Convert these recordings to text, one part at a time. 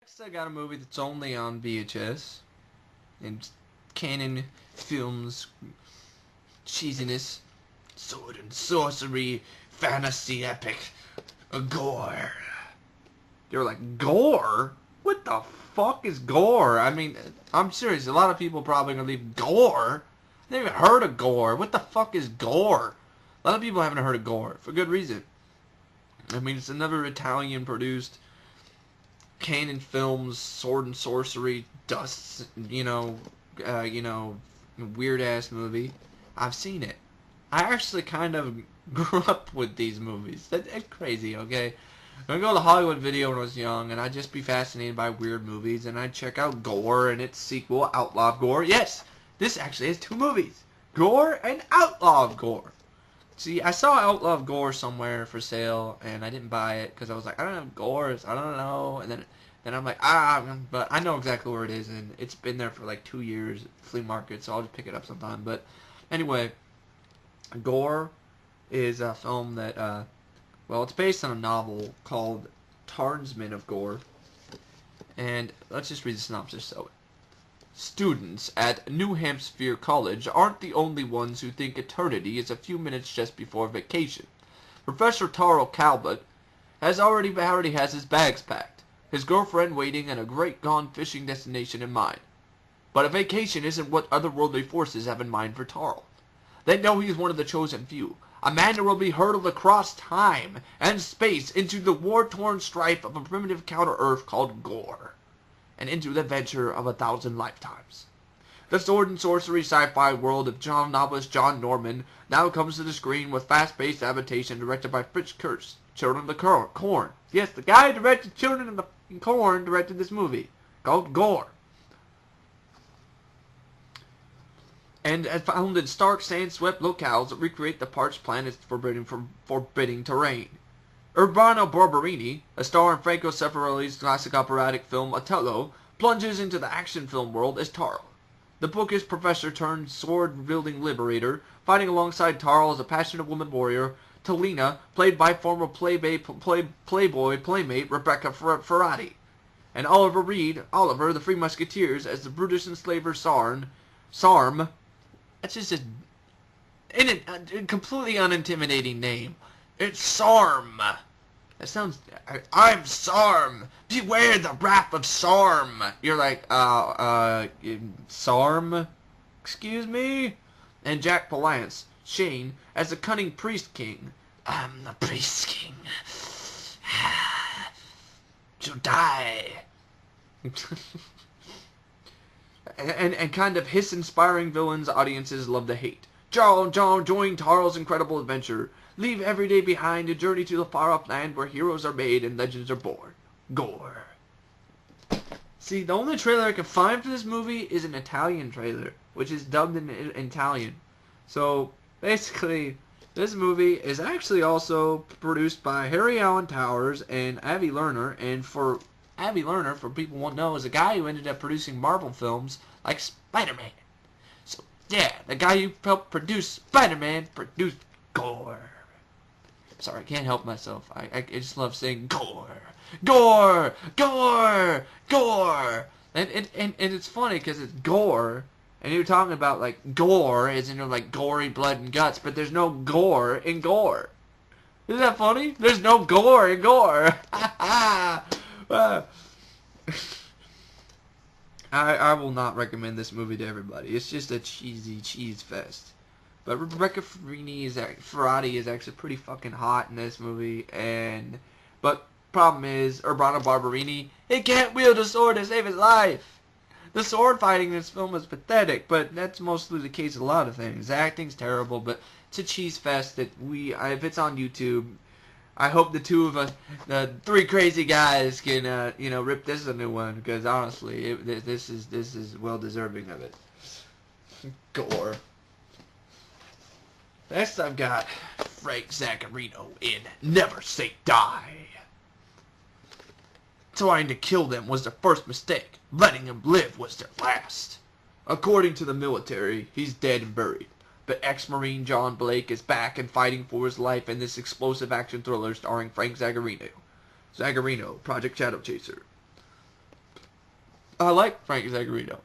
Next, I got a movie that's only on VHS and canon films, cheesiness, sword and sorcery, fantasy epic, gore. You're like, gore? What the fuck is gore? I mean, I'm serious. A lot of people probably gonna leave gore. They haven't heard of gore. What the fuck is gore? A lot of people haven't heard of gore for good reason. I mean, it's another Italian-produced canon films, sword and sorcery, dust, weird ass movie. I've seen it. I actually kind of grew up with these movies. That's crazy, okay? I go to Hollywood Video when I was young, and I'd just be fascinated by weird movies, and I'd check out Gore and its sequel, Outlaw of Gore. Yes, this actually has two movies, Gore and Outlaw of Gore. See, I saw Outlaw of Gore somewhere for sale, and I didn't buy it because I was like, I don't have Gore, so I don't know. And then I'm like, but I know exactly where it is, and it's been there for like 2 years, flea market, so I'll just pick it up sometime. But anyway, Gore is a film that, well, it's based on a novel called Tarnsman of Gore, and let's just read the synopsis. So, students at New Hampshire College aren't the only ones who think eternity is a few minutes just before vacation. Professor Taro Calvert already has his bags packed, his girlfriend waiting, and a great gone fishing destination in mind. But a vacation isn't what otherworldly forces have in mind for Taro. They know he's one of the chosen few, a man who will be hurtled across time and space into the war-torn strife of a primitive counter-Earth called Gore, and into the adventure of 1,000 lifetimes. The sword and sorcery sci-fi world of novelist John Norman now comes to the screen with fast-paced adaptation directed by Fritz Kurz, Children of the Corn. Yes, the guy who directed Children of the Corn directed this movie, called Gore. And found in stark, sand-swept locales that recreate the parched planet's forbidding terrain. Urbano Barberini, a star in Franco Zeffirelli's classic operatic film Otello, plunges into the action film world as Taro. The bookish professor turned sword-wielding liberator, fighting alongside Taro as a passionate woman warrior, Talina, played by former Playboy playmate Rebecca Ferrati, and Oliver Reed, Oliver, the Three Musketeers, as the brutish enslaver Sarm. That's just a completely unintimidating name. It's Sarm. That sounds... I'm Sarm. Beware the wrath of Sarm. You're like, Sarm? Excuse me? And Jack Palance, Shane, as the cunning priest king. I'm the priest king. To die. and kind of hiss-inspiring villains audiences love to hate. Join Taro's incredible adventure. Leave every day behind, a journey to the far-off land where heroes are made and legends are born. Gore. See, the only trailer I can find for this movie is an Italian trailer, which is dubbed in Italian. So, basically, this movie is actually also produced by Harry Allen Towers and Avi Lerner, and for Avi Lerner, for people who won't know, is a guy who ended up producing Marvel films like Spider-Man. So, yeah, the guy who helped produce Spider-Man produced Gore. Sorry, I can't help myself. I just love saying Gore. Gore! Gore! Gore! And it's funny because it's gore, and you're talking about, like, gore, as in, like, gory blood and guts, but there's no gore in Gore. Isn't that funny? There's no gore in Gore. I will not recommend this movie to everybody. It's just a cheesy cheese fest. But Rebecca Ferrati is actually pretty fucking hot in this movie, but problem is, Urbano Barberini, he can't wield a sword to save his life. The sword fighting in this film is pathetic, but that's mostly the case with a lot of things. The acting's terrible, but it's a cheese fest that if it's on YouTube, I hope the two of us, the three crazy guys, can rip this a new one, because honestly, this is well deserving of it. Gore. Next I've got Frank Zaccarino in Never Say Die. Trying to kill them was their first mistake. Letting him live was their last. According to the military, he's dead and buried. But ex-Marine John Blake is back and fighting for his life in this explosive action thriller starring Frank Zaccarino. Zaccarino, Project Shadow Chaser. I like Frank Zagarino.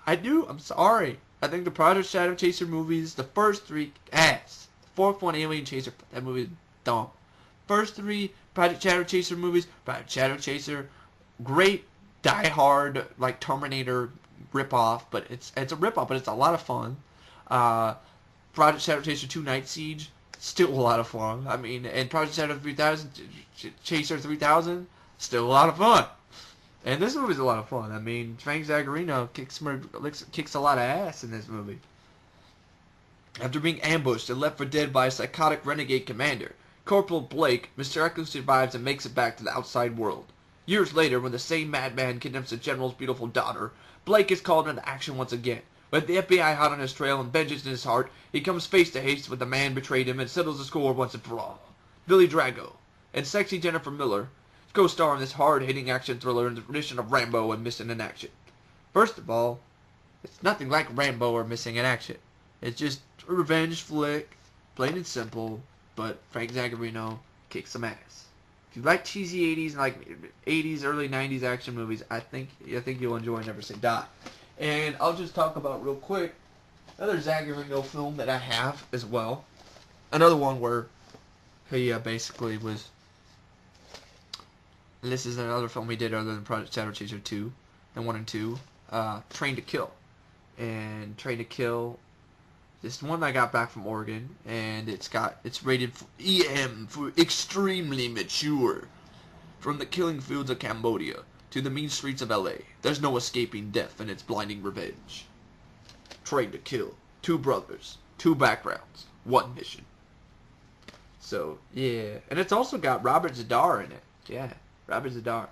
I do. I'm sorry. I think the Project Shadow Chaser movies, the first three, ass. The fourth one, Alien Chaser, that movie is dumb. First three Project Shadow Chaser movies, Project Shadow Chaser, great Die Hard, like Terminator ripoff, but it's a ripoff, but it's a lot of fun. Project Shadow Chaser 2 Night Siege, still a lot of fun. I mean, and Project Shadow 3000, Chaser 3000, still a lot of fun. And this movie's a lot of fun. I mean, Frank Zagarino kicks a lot of ass in this movie. After being ambushed and left for dead by a psychotic renegade commander, Corporal Blake mysteriously survives and makes it back to the outside world. Years later, when the same madman kidnaps the general's beautiful daughter, Blake is called into action once again. With the FBI hot on his trail and vengeance in his heart, he comes face to face with the man who betrayed him and settles the score once and for all. Billy Drago and sexy Jennifer Miller co-star in this hard-hitting action thriller in the tradition of Rambo and Missing in Action. First of all, it's nothing like Rambo or Missing in Action. It's just a revenge flick, plain and simple, but Frank Zagarino kicks some ass. If you like cheesy 80s and like 80s, early 90s action movies, I think you'll enjoy Never Say Die. And I'll just talk about real quick another Zagarino film that I have as well. Another one where he basically was. And this is another film he did other than Project Shadow Chaser 2, and 1 and 2. Train to Kill. And Train to Kill, this one I got back from Oregon, and it's rated for EM, for extremely mature. From the killing fields of Cambodia to the mean streets of LA, there's no escaping death and its blinding revenge. Train to Kill. 2 brothers, 2 backgrounds, 1 mission. So, yeah. And it's also got Robert Zadar in it. Yeah. Robert Zadar,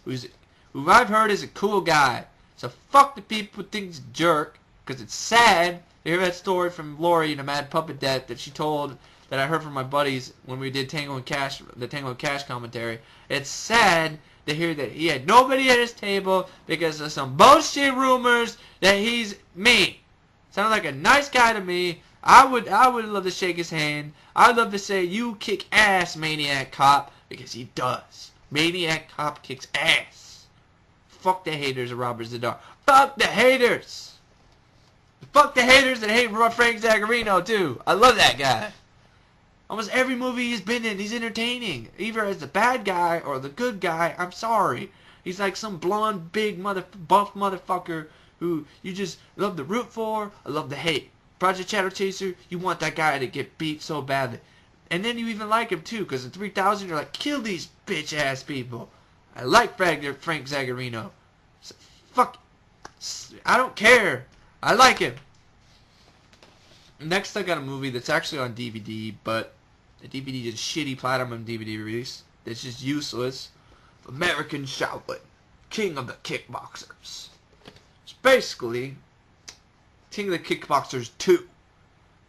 who I've heard is a cool guy. So fuck the people who think he's a jerk, because it's sad to hear that story from Lori, the Mad Puppet Death, that she told, that I heard from my buddies when we did Tango and Cash, the Tango and Cash commentary. It's sad to hear that he had nobody at his table because of some bullshit rumors that he's mean. Sounded like a nice guy to me. I would love to shake his hand. I'd love to say, you kick ass, Maniac Cop, because he does. Maniac Cop kicks ass. Fuck the haters of Robert Zadar. Fuck the haters. Fuck the haters that hate Frank Zagarino too. I love that guy. Almost every movie he's been in, he's entertaining. Either as the bad guy or the good guy. I'm sorry. He's like some blonde, big, buff motherfucker who you just love to root for or love to hate. Project Shadow Chaser, you want that guy to get beat so badly. And then you even like him too, because in 3000 you're like, kill these bitch ass people. I like Frank Zagarino. So, fuck. I don't care. I like him. Next I got a movie that's actually on DVD, but the DVD is shitty platinum DVD release. It's just useless. American Shaolin, King of the Kickboxers. It's basically King of the Kickboxers 2.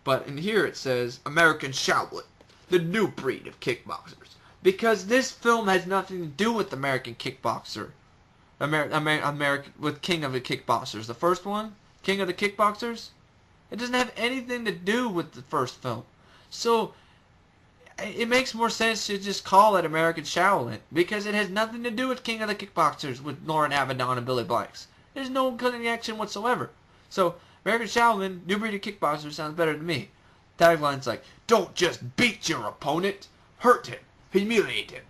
But in here it says American Shaolin, the new breed of kickboxers. Because this film has nothing to do with American Kickboxer. With King of the Kickboxers. The first one, King of the Kickboxers, it doesn't have anything to do with the first film. So, it makes more sense to just call it American Shaolin. Because it has nothing to do with King of the Kickboxers with Lauren Avedon and Billy Blanks. There's no connection whatsoever. So, American Shaolin, new breed of kickboxers sounds better to me. Tagline's like, don't just beat your opponent, hurt him, humiliate him,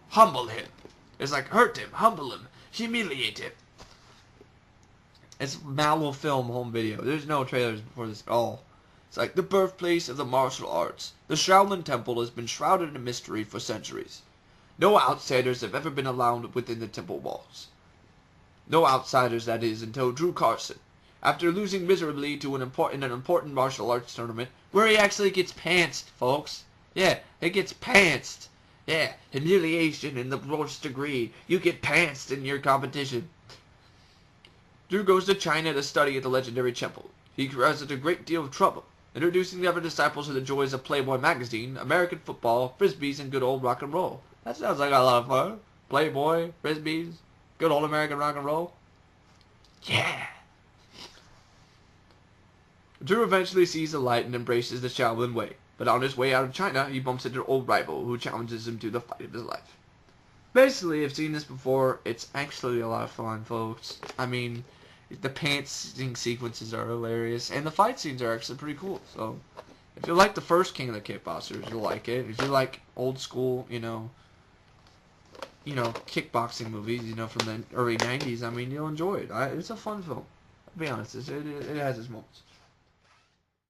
humble him. It's like, hurt him, humble him, humiliate him. It's Malvo Film home video. There's no trailers before this at all. It's like the birthplace of the martial arts. The Shaolin Temple has been shrouded in mystery for centuries. No outsiders have ever been allowed within the temple walls. No outsiders, that is, until Drew Carson, after losing miserably to an important martial arts tournament, where he actually gets pantsed, folks. Yeah, he gets pantsed. Yeah, humiliation in the worst degree. You get pantsed in your competition. Drew goes to China to study at the legendary temple. He has a great deal of trouble, introducing the other disciples to the joys of Playboy magazine, American football, frisbees, and good old rock and roll. That sounds like a lot of fun. Playboy, frisbees, good old American rock and roll. Yeah. Drew eventually sees the light and embraces the Shaolin way, but on his way out of China, he bumps into an old rival who challenges him to the fight of his life. Basically, I've seen this before. It's actually a lot of fun, folks. I mean, the pantsing sequences are hilarious, and the fight scenes are actually pretty cool. So, if you like the first King of the Kickboxers, you'll like it. If you like old school, kickboxing movies, from the early '90s, I mean, you'll enjoy it. It's a fun film. I'll be honest, it has its moments.